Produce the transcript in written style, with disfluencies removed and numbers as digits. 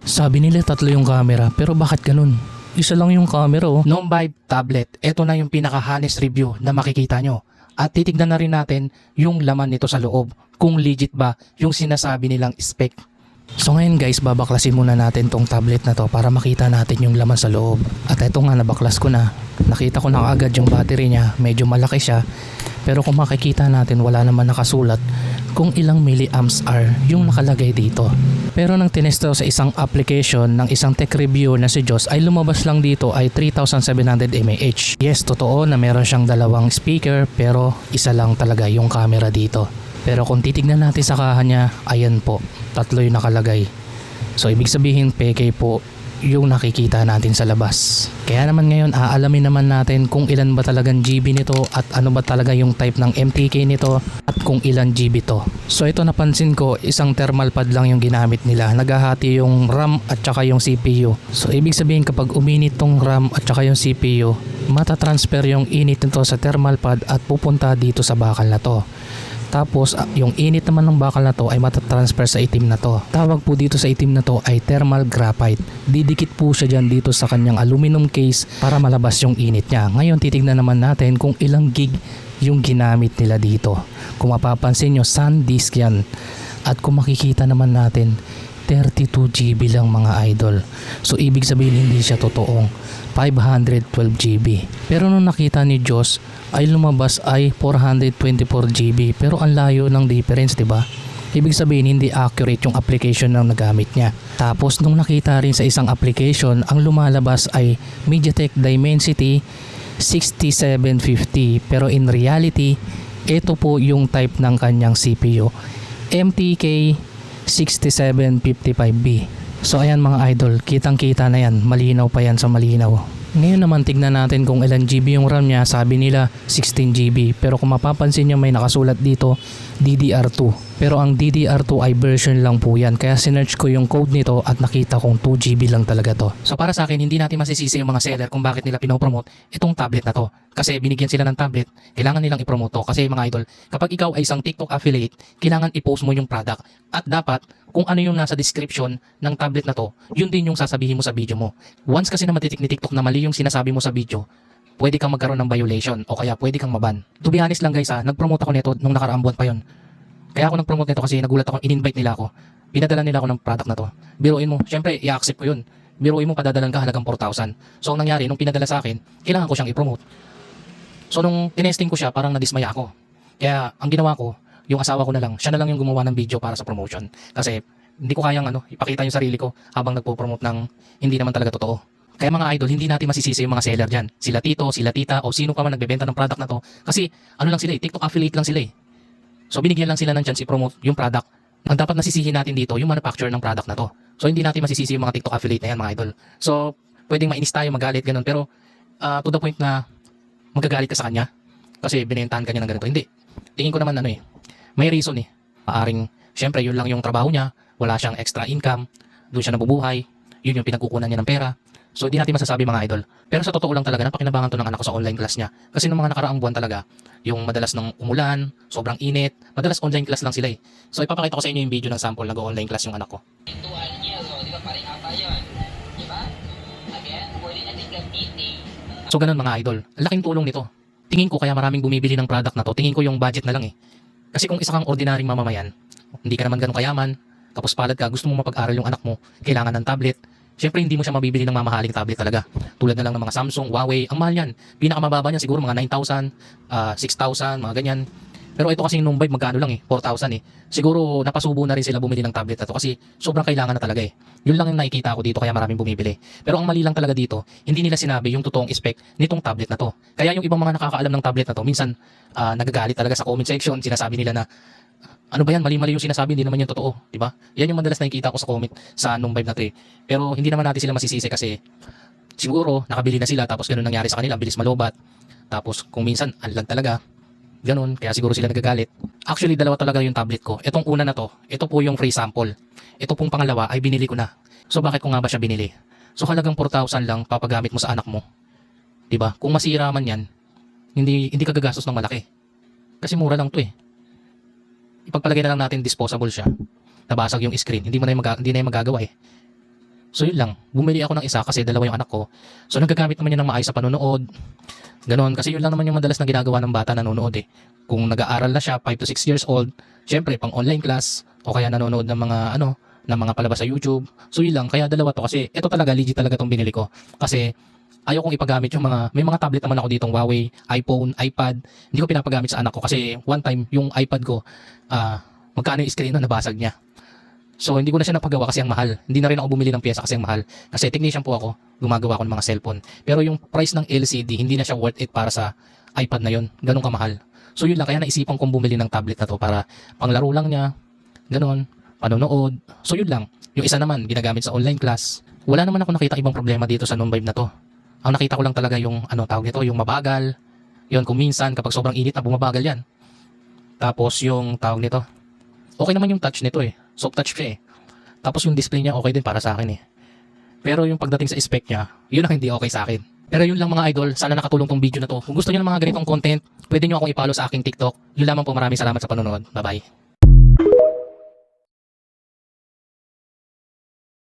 Sabi nila tatlo yung camera, pero bakit ganun? Isa lang yung camera oh. Nomvibe tablet, ito na yung pinaka-honest review na makikita nyo. At titignan na rin natin yung laman nito sa loob, kung legit ba yung sinasabi nilang spec. So ngayon guys, babaklasin muna natin tong tablet na to para makita natin yung laman sa loob. At eto nga, nabaklas ko na. Nakita ko na agad yung battery niya, medyo malaki siya. Pero kung makikita natin, wala naman nakasulat kung ilang milliamps hour yung nakalagay dito. Pero nang tinesto sa isang application ng isang tech reviewer na si Joss, ay lumabas lang dito ay 3,700 mAh. Yes, totoo na meron siyang dalawang speaker, pero isa lang talaga yung camera dito. Pero kung titignan natin sa kaha niya, ayan po, tatlo yung nakalagay. So ibig sabihin peke po yung nakikita natin sa labas. Kaya naman ngayon aalamin naman natin kung ilan ba talagang GB nito at ano ba talaga yung type ng MTK nito at kung ilan GB to. So ito, napansin ko isang thermal pad lang yung ginamit nila. Naghahati yung RAM at saka yung CPU. So ibig sabihin kapag uminit tong RAM at saka yung CPU, matatransfer yung init nito sa thermal pad at pupunta dito sa bakal na to. Tapos yung init naman ng bakal na to ay matatransfer sa itim na to. Tawag po dito sa itim na to ay thermal graphite. Didikit po siya dyan dito sa kanyang aluminum case para malabas yung init niya. Ngayon titignan naman natin kung ilang gig yung ginamit nila dito. Kung mapapansin nyo, SanDisk yan. At kung makikita naman natin, 32 GB lang mga idol. So ibig sabihin hindi siya totoong 512 GB. Pero nung nakita ni Joss ay lumabas ay 424 GB. Pero ang layo ng difference, 'di ba? Ibig sabihin hindi accurate yung application na nagamit niya. Tapos nung nakita rin sa isang application, ang lumalabas ay MediaTek Dimensity 6750. Pero in reality, ito po yung type ng kanyang CPU, MTK 6755B. So ayan mga idol, kitang kita na yan, malinaw pa yan sa malinaw. Ngayon naman tignan natin kung ilan GB yung RAM niya. Sabi nila 16 GB, pero kung mapapansin nyo may nakasulat dito DDR2. Pero ang DDR2 ay version lang po yan, kaya sinearch ko yung code nito at nakita kong 2 GB lang talaga to. So para sa akin, hindi natin masisisi yung mga seller kung bakit nila pinopromote itong tablet na to. Kasi binigyan sila ng tablet, kailangan nilang ipromote to. Kasi mga idol, kapag ikaw ay isang TikTok affiliate, kailangan i-post mo yung product. At dapat, kung ano yung nasa description ng tablet na to, yun din yung sasabihin mo sa video mo. Once kasi na matitik ni TikTok na mali yung sinasabi mo sa video, pwede kang magkaroon ng violation o kaya pwede kang maban. To be honest lang guys nag-promote ako nito nung nakaraang buwan pa yun. Kaya ako nag-promote nito kasi nagulat ako, in-invite nila ako. Pinadala nila ako ng product na to. Biruin mo, syempre i-accept ko yun. Biruin mo, padadalan ka halagang 4,000. So ang nangyari, nung pinadala sa akin, kailangan ko siyang i-promote. So nung tinesting ko siya, parang nadismaya ako. Kaya ang ginawa ko, yung asawa ko na lang, siya na lang yung gumawa ng video para sa promotion. Kasi hindi ko kayang ipakita yung sarili ko habang nagpo-promote ng hindi naman talaga totoo. Kaya mga idol, hindi natin masisisi yung mga seller dyan. Sila tito, sila tita, o sino pa man nagbebenta ng product na to. Kasi ano lang sila TikTok affiliate lang sila So binigyan lang sila ng chance i-promote yung product. Ang dapat nasisihin natin dito, yung manufacturer ng product na to. So hindi natin masisisi yung mga TikTok affiliate na yan mga idol. So pwedeng mainis tayo, magalit, ganun. Pero to the point na magagalit ka sa kanya kasi binentahan ka niya ng ganito. Hindi. Tingin ko naman may reason Maaring, syempre yun lang yung trabaho niya, wala siyang extra income, doon siya nabubuhay, yun yung pinagkukunan niya ng pera. So hindi natin masasabi mga idol. Pero sa totoo lang talaga, napakinabangan to ng anak ko sa online class niya. Kasi nung mga nakaraang buwan talaga, yung madalas ng umulan, sobrang init, madalas online class lang sila So ipapakita ko sa inyo yung video ng sample, nag-online class yung anak ko. Tuan niya, di ba paring apa yun? Di ba? Again, pwede natin gamitin. So ganun mga idol, laking tulong nito. Tingin ko kaya maraming bumibili ng product na to, tingin ko yung budget na lang Kasi kung isa kang ordinaryong mamamayan, hindi ka naman ganun kayaman, tapos palad ka, gusto mo mapag-aral yung anak mo, kailangan ng tablet, syempre hindi mo siya mabibili ng mamahaling tablet talaga. Tulad na lang ng mga Samsung, Huawei, ang mahal yan. Pinakamababa niyan siguro mga 9,000, 6,000, mga ganyan. Pero ito kasi nung Vibe magkano lang 4,000 Siguro napasubo na rin sila bumili ng tablet na to kasi sobrang kailangan na talaga Yun lang yung nakikita ko dito kaya maraming bumibili. Pero ang mali lang talaga dito, hindi nila sinabi yung totoong spec nitong tablet na to. Kaya yung ibang mga nakakaalam ng tablet na to, minsan nagagalit talaga sa comment section, sinasabi nila na ano ba yan, mali-mali yung sinasabi, hindi naman yung totoo, di ba? Yan yung madalas nakikita ko sa comment sa nung Vibe na to Pero hindi naman natin sila masisisi kasi siguro nakabili na sila tapos ganun nangyari sa kanila, bilis malobat. Tapos kung minsan unlag talaga, ganun, kaya siguro sila nagagalit. Actually, dalawa talaga yung tablet ko. Itong una na to, ito po yung free sample. Ito pong pangalawa ay binili ko na. So bakit ko nga ba siya binili? So halagang 4,000 lang papagamit mo sa anak mo. 'Di ba? Kung masira man 'yan, hindi ka gagastos ng malaki. Kasi mura lang 'to Ipagpalagay na lang natin disposable siya. Nabasag yung screen, hindi na yung magagawa So yun lang, bumili ako ng isa kasi dalawa yung anak ko. So nagagamit naman yun ng maayos sa panonood. Ganon, kasi yun lang naman yung madalas na ginagawa ng bata nanonood eh. Kung nag-aaral na siya, 5 to 6 years old, syempre pang online class, o kaya nanonood ng mga ng mga palabas sa YouTube. So yun lang, kaya dalawa to kasi ito talaga, legit talaga tong binili ko. Kasi ayaw kong ipagamit yung may mga tablet naman ako ditong Huawei, iPhone, iPad. Hindi ko pinapagamit sa anak ko kasi one time yung iPad ko, magkano yung screen na nabasag niya. So hindi ko na siya napagawa kasi ang mahal. Hindi na rin ako bumili ng pyesa kasi ang mahal. Kasi technician po ako, gumagawa ako ng mga cellphone. Pero yung price ng LCD, hindi na siya worth it para sa iPad na yun. Ganun kamahal. So yun lang, kaya naisipan kong bumili ng tablet na to para panglaro lang niya. Ganon, panonood. So yun lang. Yung isa naman, ginagamit sa online class. Wala naman ako nakita ibang problema dito sa non-vibe na to. Ang nakita ko lang talaga yung tawag nito, yung mabagal. Yun, kung minsan kapag sobrang init na bumabagal yan. Tapos yung tawag nito, okay naman yung touch nito eh. Soft touch siya eh. Tapos yung display niya okay din para sa akin eh. Pero yung pagdating sa spec niya, yun ang hindi okay sa akin. Pero yun lang mga idol, sana nakatulong tong video na to. Kung gusto niyo ng mga ganitong content, pwede niyo akong i-follow sa aking TikTok. Yun lamang po, maraming salamat sa panonood. Bye bye.